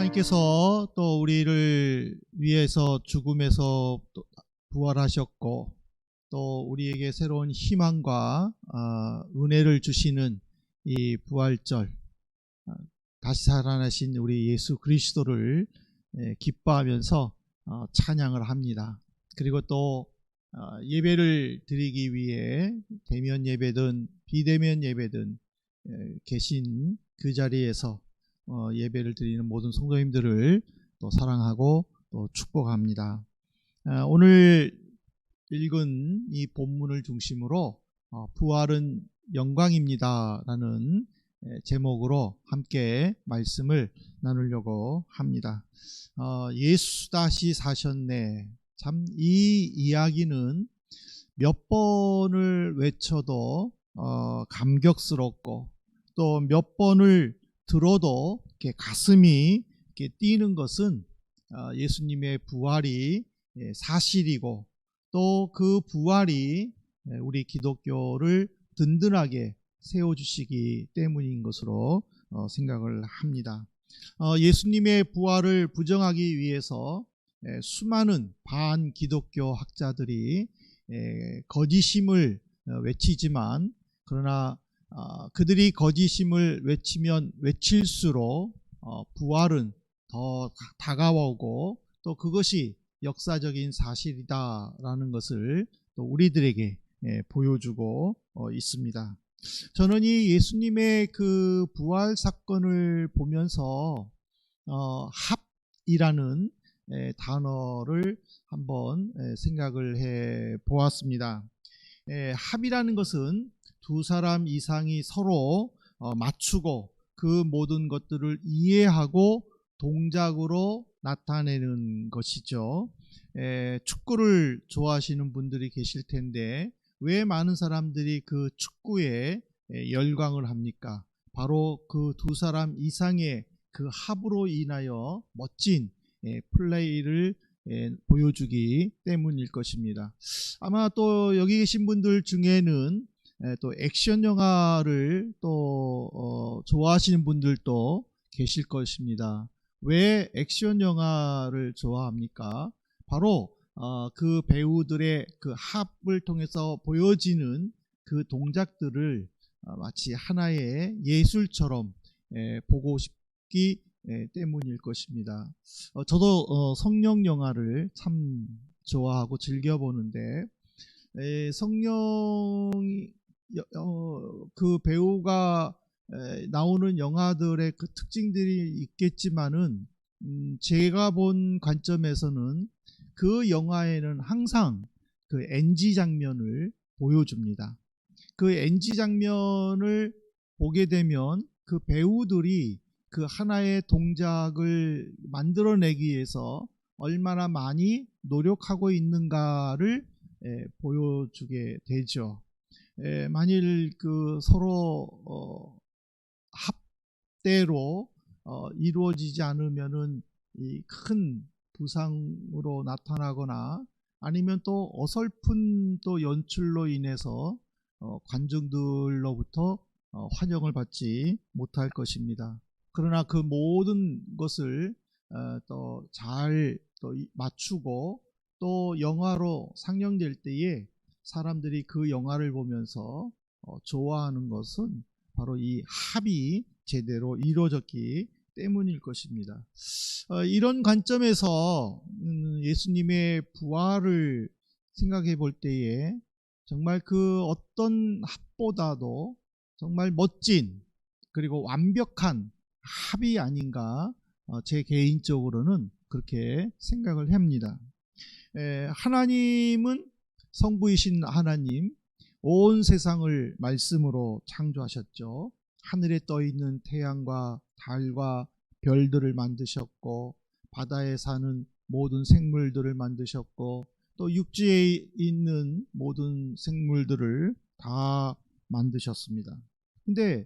하나님께서 또 우리를 위해서 죽음에서 또 부활하셨고 또 우리에게 새로운 희망과 은혜를 주시는 이 부활절, 다시 살아나신 우리 예수 그리스도를 기뻐하면서 찬양을 합니다. 그리고 또 예배를 드리기 위해 대면 예배든 비대면 예배든 계신 그 자리에서 예배를 드리는 모든 성도님들을 또 사랑하고 또 축복합니다. 오늘 읽은 이 본문을 중심으로 부활은 영광입니다 라는 제목으로 함께 말씀을 나누려고 합니다. 예수 다시 사셨네. 참 이 이야기는 몇 번을 외쳐도 감격스럽고 또 몇 번을 들어도 이렇게 가슴이 이렇게 뛰는 것은 예수님의 부활이 사실이고 또 그 부활이 우리 기독교를 든든하게 세워주시기 때문인 것으로 생각을 합니다. 예수님의 부활을 부정하기 위해서 수많은 반기독교 학자들이 거짓임을 외치지만 그러나 그들이 거짓임을 외치면 외칠수록 부활은 더 다가오고 또 그것이 역사적인 사실이다라는 것을 또 우리들에게 보여주고 있습니다. 저는 이 예수님의 그 부활 사건을 보면서 합이라는 단어를 한번 생각을 해 보았습니다. 합이라는 것은 두 사람 이상이 서로 맞추고 그 모든 것들을 이해하고 동작으로 나타내는 것이죠. 축구를 좋아하시는 분들이 계실 텐데 왜 많은 사람들이 그 축구에 열광을 합니까? 바로 그 두 사람 이상의 그 합으로 인하여 멋진 플레이를 보여주기 때문일 것입니다. 아마 또 여기 계신 분들 중에는 또 액션 영화를 또 좋아하시는 분들도 계실 것입니다. 왜 액션 영화를 좋아합니까? 바로 그 배우들의 그 합을 통해서 보여지는 그 동작들을 마치 하나의 예술처럼 보고 싶기 때문일 것입니다. 저도 성령 영화를 참 좋아하고 즐겨보는데 성령이 그 배우가 나오는 영화들의 그 특징들이 있겠지만은 제가 본 관점에서는 그 영화에는 항상 그 NG 장면을 보여줍니다. 그 NG 장면을 보게 되면 그 배우들이 그 하나의 동작을 만들어내기 위해서 얼마나 많이 노력하고 있는가를 보여주게 되죠. 만일 그 서로 합대로 이루어지지 않으면은 이 큰 부상으로 나타나거나 아니면 또 어설픈 또 연출로 인해서 관중들로부터 환영을 받지 못할 것입니다. 그러나 그 모든 것을 또 잘 또 맞추고 또 영화로 상영될 때에 사람들이 그 영화를 보면서 좋아하는 것은 바로 이 합이 제대로 이루어졌기 때문일 것입니다. 이런 관점에서 예수님의 부활을 생각해 볼 때에 정말 그 어떤 합보다도 정말 멋진 그리고 완벽한 합이 아닌가 제 개인적으로는 그렇게 생각을 합니다. 하나님은 성부이신 하나님, 온 세상을 말씀으로 창조하셨죠. 하늘에 떠 있는 태양과 달과 별들을 만드셨고 바다에 사는 모든 생물들을 만드셨고 또 육지에 있는 모든 생물들을 다 만드셨습니다. 근데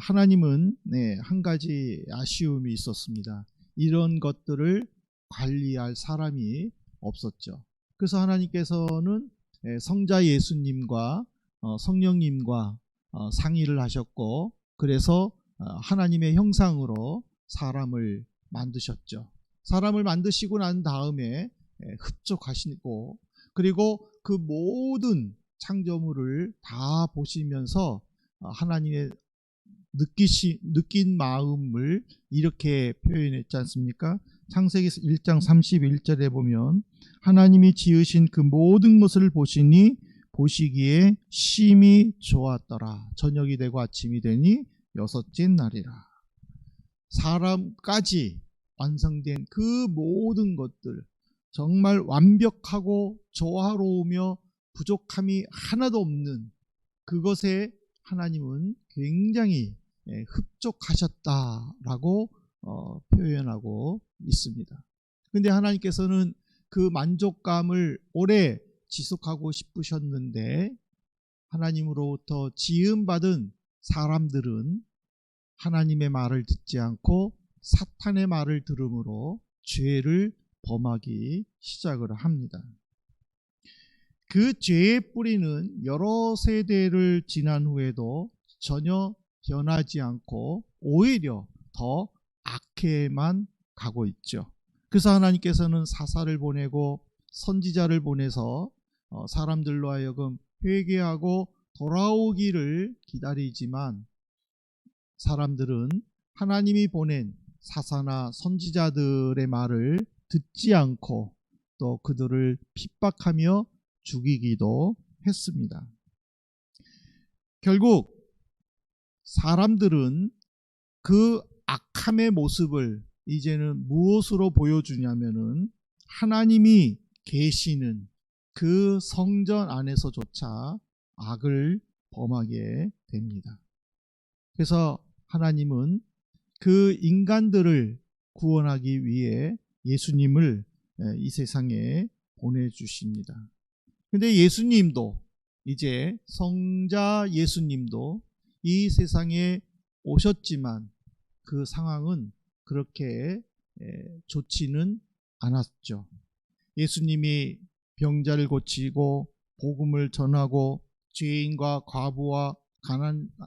하나님은 한 가지 아쉬움이 있었습니다. 이런 것들을 관리할 사람이 없었죠. 그래서 하나님께서는 성자 예수님과 성령님과 상의를 하셨고 그래서 하나님의 형상으로 사람을 만드셨죠. 사람을 만드시고 난 다음에 흡족하시고, 그리고 그 모든 창조물을 다 보시면서 하나님의 느낀 마음을 이렇게 표현했지 않습니까? 창세기 1장 31절에 보면 하나님이 지으신 그 모든 것을 보시니 보시기에 심히 좋았더라. 저녁이 되고 아침이 되니 여섯째 날이라. 사람까지 완성된 그 모든 것들, 정말 완벽하고 조화로우며 부족함이 하나도 없는 그것에 하나님은 굉장히 흡족하셨다라고 표현하고 있습니다. 근데 하나님께서는 그 만족감을 오래 지속하고 싶으셨는데, 하나님으로부터 지음받은 사람들은 하나님의 말을 듣지 않고 사탄의 말을 들음으로 죄를 범하기 시작을 합니다. 그 죄의 뿌리는 여러 세대를 지난 후에도 전혀 변하지 않고 오히려 더 악해만 가고 있죠. 그래서 하나님께서는 사사를 보내고 선지자를 보내서 사람들로 하여금 회개하고 돌아오기를 기다리지만, 사람들은 하나님이 보낸 사사나 선지자들의 말을 듣지 않고 또 그들을 핍박하며 죽이기도 했습니다. 결국 사람들은 그 악함의 모습을 이제는 무엇으로 보여주냐면은 하나님이 계시는 그 성전 안에서조차 악을 범하게 됩니다. 그래서 하나님은 그 인간들을 구원하기 위해 예수님을 이 세상에 보내주십니다. 근데 예수님도, 이제 성자 예수님도 이 세상에 오셨지만 그 상황은 그렇게 좋지는 않았죠. 예수님이 병자를 고치고 복음을 전하고 죄인과 과부와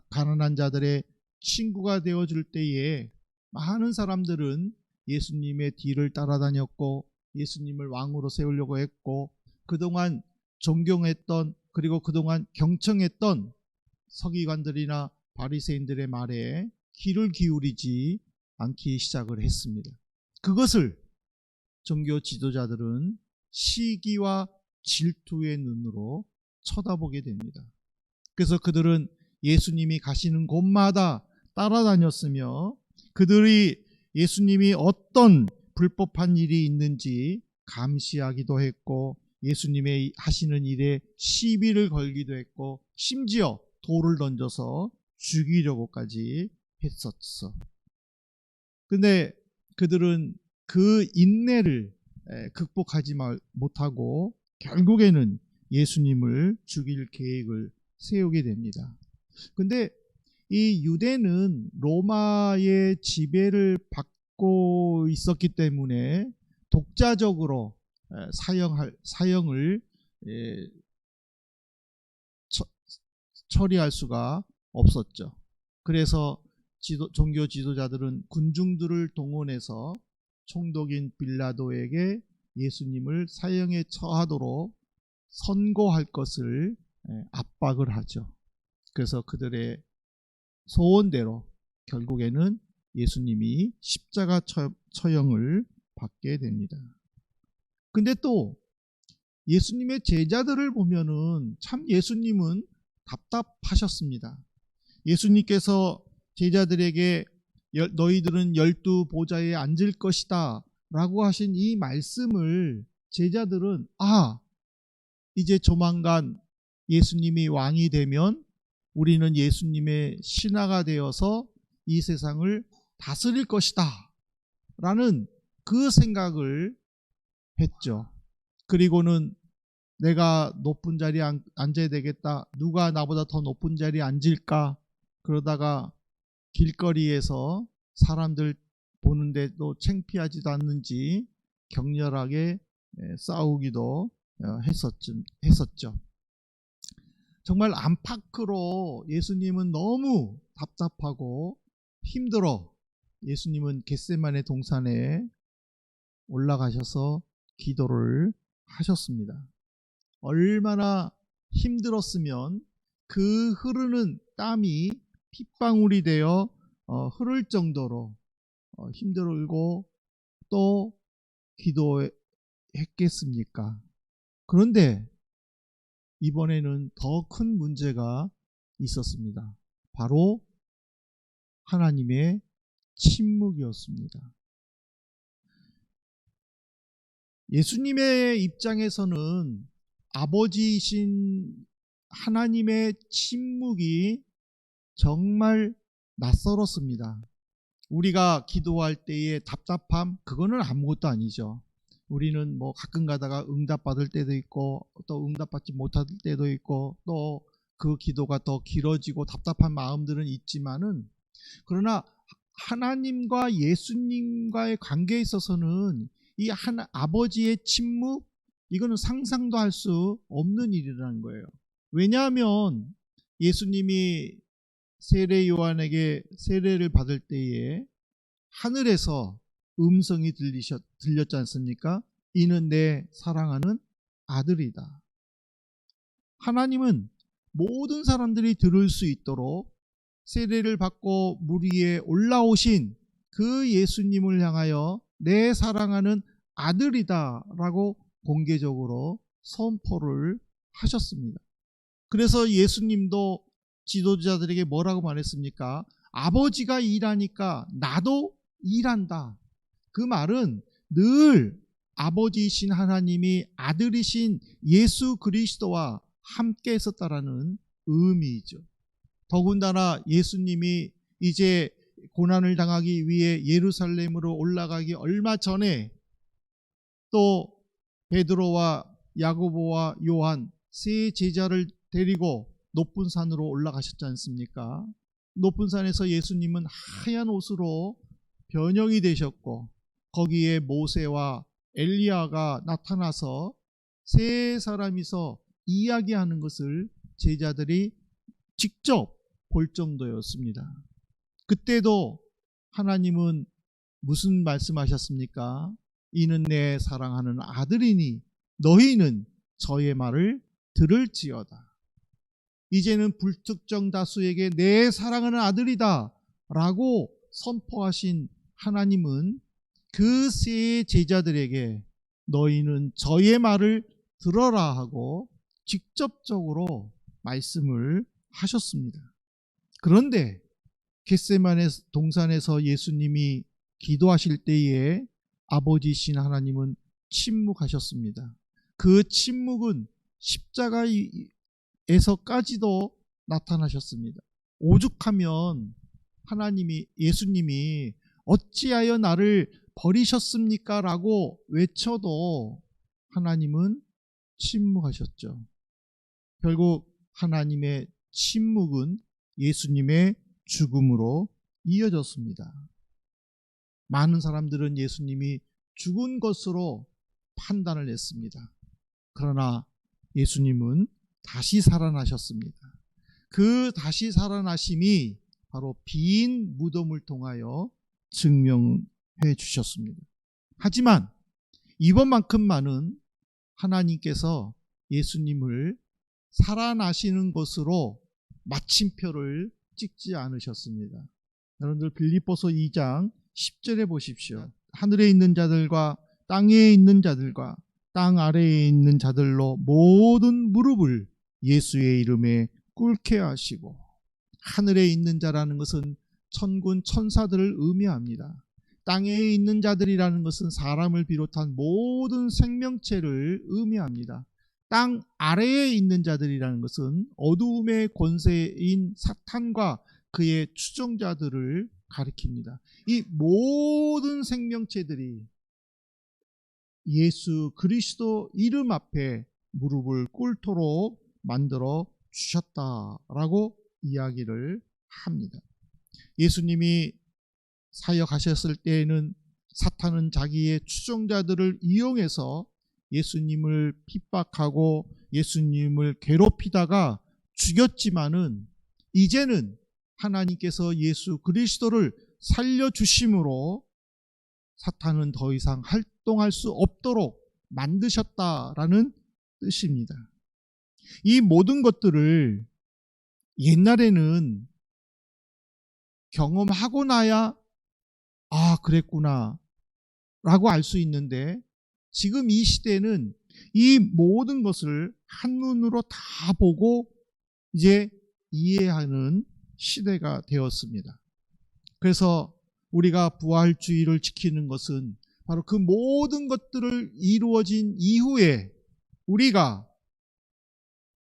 가난한 자들의 친구가 되어줄 때에 많은 사람들은 예수님의 뒤를 따라다녔고 예수님을 왕으로 세우려고 했고, 그동안 존경했던, 그리고 그동안 경청했던 서기관들이나 바리새인들의 말에 귀를 기울이지 않기 시작을 했습니다. 그것을 종교 지도자들은 시기와 질투의 눈으로 쳐다보게 됩니다. 그래서 그들은 예수님이 가시는 곳마다 따라다녔으며 그들이 예수님이 어떤 불법한 일이 있는지 감시하기도 했고, 예수님의 하시는 일에 시비를 걸기도 했고, 심지어 돌을 던져서 죽이려고까지 했었어. 근데 그들은 그 인내를 극복하지 못하고 결국에는 예수님을 죽일 계획을 세우게 됩니다. 근데 이 유대는 로마의 지배를 받고 있었기 때문에 독자적으로 사형을 처리할 수가 없었죠. 그래서 종교 지도자들은 군중들을 동원해서 총독인 빌라도에게 예수님을 사형에 처하도록 선고할 것을 압박을 하죠. 그래서 그들의 소원대로 결국에는 예수님이 십자가 처형을 받게 됩니다. 근데 또 예수님의 제자들을 보면은 참 예수님은 답답하셨습니다. 예수님께서 제자들에게 너희들은 12 보좌에 앉을 것이다 라고 하신 이 말씀을 제자들은 이제 조만간 예수님이 왕이 되면 우리는 예수님의 신하가 되어서 이 세상을 다스릴 것이다 라는 그 생각을 했죠. 그리고는 내가 높은 자리에 앉아야 되겠다. 누가 나보다 더 높은 자리에 앉을까? 그러다가 길거리에서 사람들 보는데도 창피하지도 않는지 격렬하게 싸우기도 했었죠. 정말 안팎으로 예수님은 너무 답답하고 힘들어 예수님은 겟세마네 동산에 올라가셔서 기도를 하셨습니다. 얼마나 힘들었으면 그 흐르는 땀이 핏방울이 되어 흐를 정도로 힘들고 또 기도했겠습니까? 그런데 이번에는 더 큰 문제가 있었습니다. 바로 하나님의 침묵이었습니다. 예수님의 입장에서는 아버지이신 하나님의 침묵이 정말 낯설었습니다. 우리가 기도할 때의 답답함, 그거는 아무것도 아니죠. 우리는 뭐 가끔 가다가 응답받을 때도 있고 또 응답받지 못할 때도 있고 또 그 기도가 더 길어지고 답답한 마음들은 있지만은, 그러나 하나님과 예수님과의 관계에 있어서는 이 아버지의 침묵, 이거는 상상도 할 수 없는 일이라는 거예요. 왜냐하면 예수님이 세례 요한에게 세례를 받을 때에 하늘에서 음성이 들렸지 않습니까? 이는 내 사랑하는 아들이다. 하나님은 모든 사람들이 들을 수 있도록 세례를 받고 물 위에 올라오신 그 예수님을 향하여 내 사랑하는 아들이다 라고 공개적으로 선포를 하셨습니다. 그래서 예수님도 지도자들에게 뭐라고 말했습니까? 아버지가 일하니까 나도 일한다. 그 말은 늘 아버지이신 하나님이 아들이신 예수 그리스도와 함께 있었다라는 의미이죠. 더군다나 예수님이 이제 고난을 당하기 위해 예루살렘으로 올라가기 얼마 전에 또 베드로와 야고보와 요한 세 제자를 데리고 높은 산으로 올라가셨지 않습니까? 높은 산에서 예수님은 하얀 옷으로 변형이 되셨고 거기에 모세와 엘리야가 나타나서 세 사람이서 이야기하는 것을 제자들이 직접 볼 정도였습니다. 그때도 하나님은 무슨 말씀하셨습니까? 이는 내 사랑하는 아들이니 너희는 저의 말을 들을지어다. 이제는 불특정 다수에게 내 사랑하는 아들이다 라고 선포하신 하나님은 그 세 제자들에게 너희는 저의 말을 들어라 하고 직접적으로 말씀을 하셨습니다. 그런데 겟세마네 동산에서 예수님이 기도하실 때에 아버지이신 하나님은 침묵하셨습니다. 그 침묵은 십자가에서까지도 나타나셨습니다. 오죽하면 예수님이 어찌하여 나를 버리셨습니까? 라고 외쳐도 하나님은 침묵하셨죠. 결국 하나님의 침묵은 예수님의 죽음으로 이어졌습니다. 많은 사람들은 예수님이 죽은 것으로 판단을 했습니다. 그러나 예수님은 다시 살아나셨습니다. 그 다시 살아나심이 바로 빈 무덤을 통하여 증명해 주셨습니다. 하지만 이번만큼만은 하나님께서 예수님을 살아나시는 것으로 마침표를 찍지 않으셨습니다. 여러분들 빌립보서 2장 10절에 보십시오. 하늘에 있는 자들과 땅에 있는 자들과 땅 아래에 있는 자들로 모든 무릎을 예수의 이름에 꿇게 하시고, 하늘에 있는 자라는 것은 천군 천사들을 의미합니다. 땅에 있는 자들이라는 것은 사람을 비롯한 모든 생명체를 의미합니다. 땅 아래에 있는 자들이라는 것은 어두움의 권세인 사탄과 그의 추종자들을 가리킵니다. 이 모든 생명체들이 예수 그리스도 이름 앞에 무릎을 꿇도록 만들어 주셨다라고 이야기를 합니다. 예수님이 사역하셨을 때에는 사탄은 자기의 추종자들을 이용해서 예수님을 핍박하고 예수님을 괴롭히다가 죽였지만은, 이제는 하나님께서 예수 그리스도를 살려주심으로 사탄은 더 이상 활동할 수 없도록 만드셨다라는 뜻입니다. 이 모든 것들을 옛날에는 경험하고 나야 그랬구나 라고 알 수 있는데, 지금 이 시대는 이 모든 것을 한눈으로 다 보고 이제 이해하는 시대가 되었습니다. 그래서 우리가 부활주의를 지키는 것은 바로 그 모든 것들을 이루어진 이후에 우리가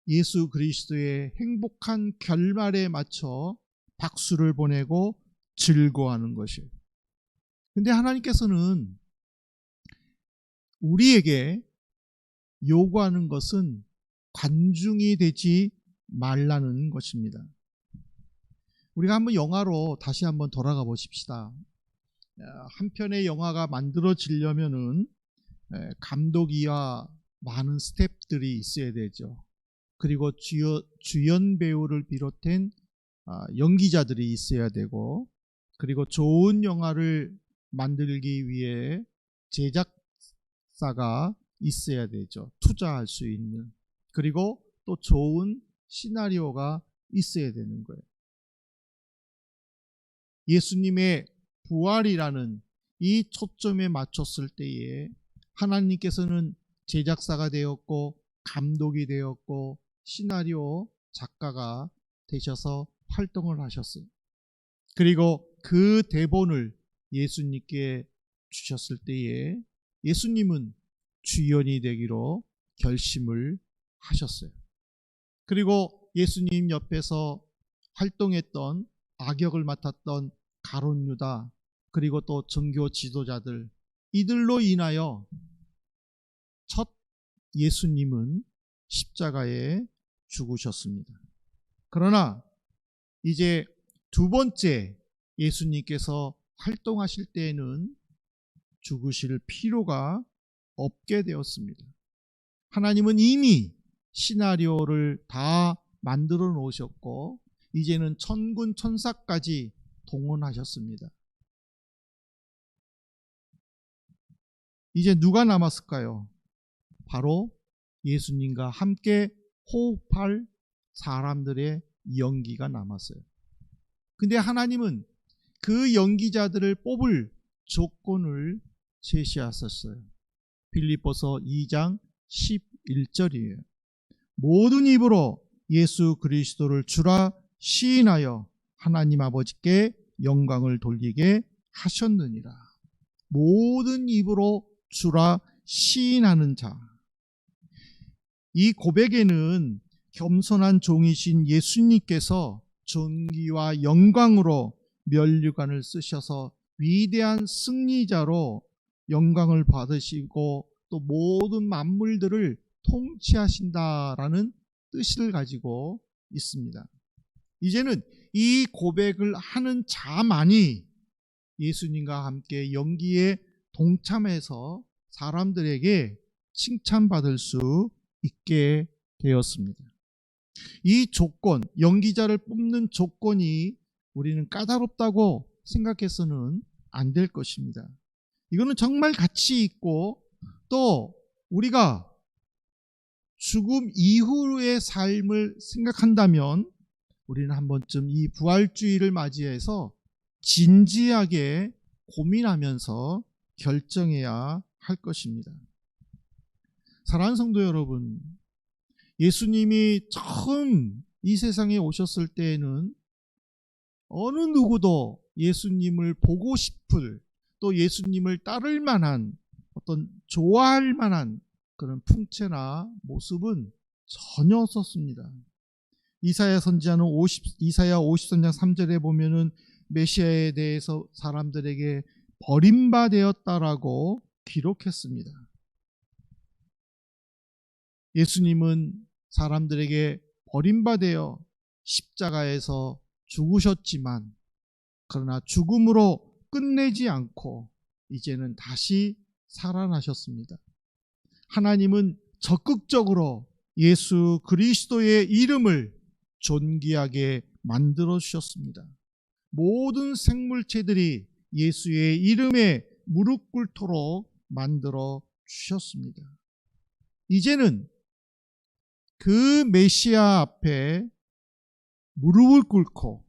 예수 그리스도의 행복한 결말에 맞춰 박수를 보내고 즐거워하는 것이에요. 근데 하나님께서는 우리에게 요구하는 것은 관중이 되지 말라는 것입니다. 우리가 한번 영화로 다시 한번 돌아가 보십시다. 한 편의 영화가 만들어지려면은 감독이와 많은 스태프들이 있어야 되죠. 그리고 주연 배우를 비롯한 연기자들이 있어야 되고, 그리고 좋은 영화를 만들기 위해 제작사가 있어야 되죠. 투자할 수 있는. 그리고 또 좋은 시나리오가 있어야 되는 거예요. 예수님의 부활이라는 이 초점에 맞췄을 때에 하나님께서는 제작사가 되었고 감독이 되었고 시나리오 작가가 되셔서 활동을 하셨어요. 그리고 그 대본을 예수님께 주셨을 때에 예수님은 주연이 되기로 결심을 하셨어요. 그리고 예수님 옆에서 활동했던 악역을 맡았던 가룟 유다, 그리고 또 종교 지도자들, 이들로 인하여 첫 예수님은 십자가에 죽으셨습니다. 그러나 이제 두 번째 예수님께서 활동하실 때에는 죽으실 필요가 없게 되었습니다. 하나님은 이미 시나리오를 다 만들어 놓으셨고 이제는 천군 천사까지 동원하셨습니다. 이제 누가 남았을까요? 바로 예수님과 함께 호흡할 사람들의 연기가 남았어요. 근데 하나님은 그 연기자들을 뽑을 조건을 제시하셨어요. 빌립보서 2장 11절이에요. 모든 입으로 예수 그리스도를 주라 시인하여 하나님 아버지께 영광을 돌리게 하셨느니라. 모든 입으로 주라 시인하는 자. 이 고백에는 겸손한 종이신 예수님께서 존귀와 영광으로 면류관을 쓰셔서 위대한 승리자로 영광을 받으시고 또 모든 만물들을 통치하신다라는 뜻을 가지고 있습니다. 이제는 이 고백을 하는 자만이 예수님과 함께 연기에 동참해서 사람들에게 칭찬받을 수 있게 되었습니다. 이 조건, 연기자를 뽑는 조건이 우리는 까다롭다고 생각해서는 안 될 것입니다. 이거는 정말 가치 있고 또 우리가 죽음 이후의 삶을 생각한다면 우리는 한 번쯤 이 부활주의를 맞이해서 진지하게 고민하면서 결정해야 할 것입니다. 사랑하는 성도 여러분, 예수님이 처음 이 세상에 오셨을 때에는 어느 누구도 예수님을 보고 싶을, 또 예수님을 따를 만한 어떤 좋아할 만한 그런 풍채나 모습은 전혀 없었습니다. 이사야 선지자는 이사야 53장 3절에 보면은 메시아에 대해서 사람들에게 버림받았다라고 기록했습니다. 예수님은 사람들에게 버림받아 십자가에서 죽으셨지만 그러나 죽음으로 끝내지 않고 이제는 다시 살아나셨습니다. 하나님은 적극적으로 예수 그리스도의 이름을 존귀하게 만들어 주셨습니다. 모든 생물체들이 예수의 이름에 무릎 꿇도록 만들어 주셨습니다. 이제는 그 메시아 앞에 무릎을 꿇고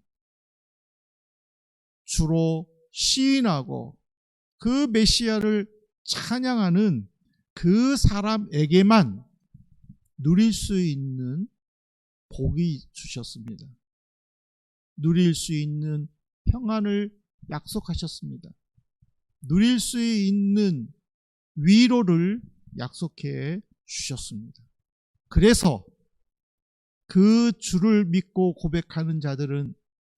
주로 시인하고 그 메시아를 찬양하는 그 사람에게만 누릴 수 있는 복이 주셨습니다. 누릴 수 있는 평안을 약속하셨습니다. 누릴 수 있는 위로를 약속해 주셨습니다. 그래서 그 주를 믿고 고백하는 자들은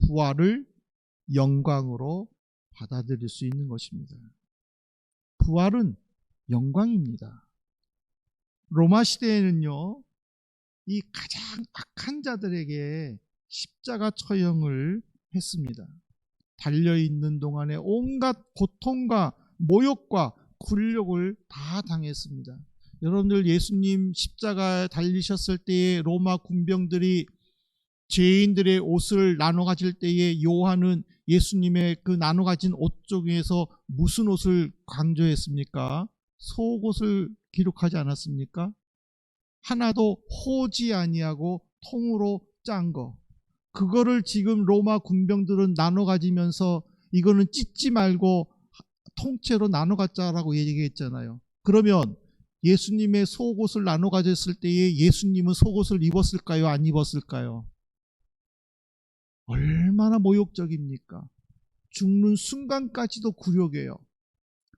부활을 영광으로 받아들일 수 있는 것입니다. 부활은 영광입니다. 로마 시대에는요, 이 가장 악한 자들에게 십자가 처형을 했습니다. 달려있는 동안에 온갖 고통과 모욕과 굴욕을 다 당했습니다. 여러분들 예수님 십자가에 달리셨을 때에 로마 군병들이 죄인들의 옷을 나눠 가질 때에 요한은 예수님의 그 나눠 가진 옷 중에서 무슨 옷을 강조했습니까? 속옷을 기록하지 않았습니까? 하나도 호지 아니하고 통으로 짠 거. 그거를 지금 로마 군병들은 나눠 가지면서 이거는 찢지 말고 통째로 나눠 갖자라고 얘기했잖아요. 그러면 예수님의 속옷을 나눠 가졌을 때에 예수님은 속옷을 입었을까요? 안 입었을까요? 얼마나 모욕적입니까? 죽는 순간까지도 굴욕이에요.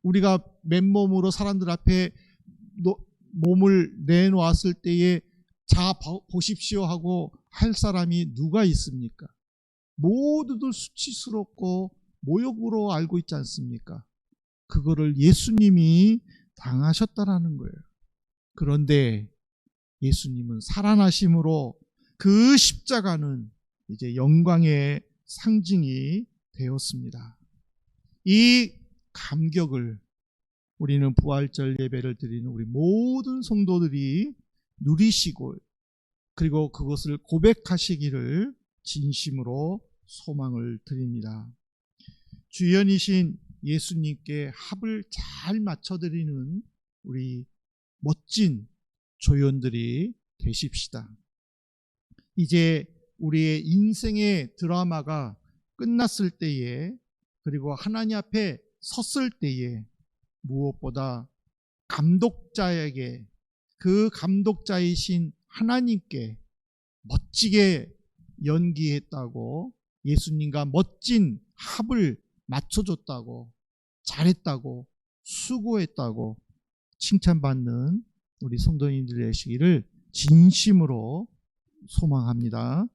우리가 맨몸으로 사람들 앞에 몸을 내놓았을 때에 자 보십시오 하고 할 사람이 누가 있습니까? 모두들 수치스럽고 모욕으로 알고 있지 않습니까? 그거를 예수님이 당하셨다라는 거예요. 그런데 예수님은 살아나심으로 그 십자가는 이제 영광의 상징이 되었습니다. 이 감격을 우리는 부활절 예배를 드리는 우리 모든 성도들이 누리시고 그리고 그것을 고백하시기를 진심으로 소망을 드립니다. 주연이신 예수님께 합을 잘 맞춰드리는 우리 멋진 조연들이 되십시다. 이제 우리의 인생의 드라마가 끝났을 때에 그리고 하나님 앞에 섰을 때에 무엇보다 감독자에게 그 감독자이신 하나님께 멋지게 연기했다고 예수님과 멋진 합을 맞춰줬다고 잘했다고 수고했다고 칭찬받는 우리 성도님들 되시기를 진심으로 소망합니다.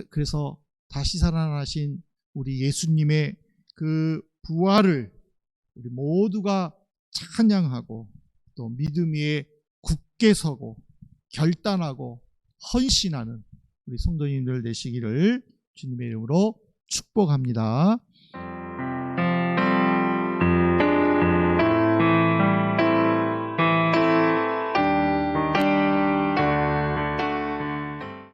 그래서 다시 살아나신 우리 예수님의 그 부활을 우리 모두가 찬양하고 또 믿음 위에 굳게 서고 결단하고 헌신하는 우리 성도님들 되시기를 주님의 이름으로 축복합니다.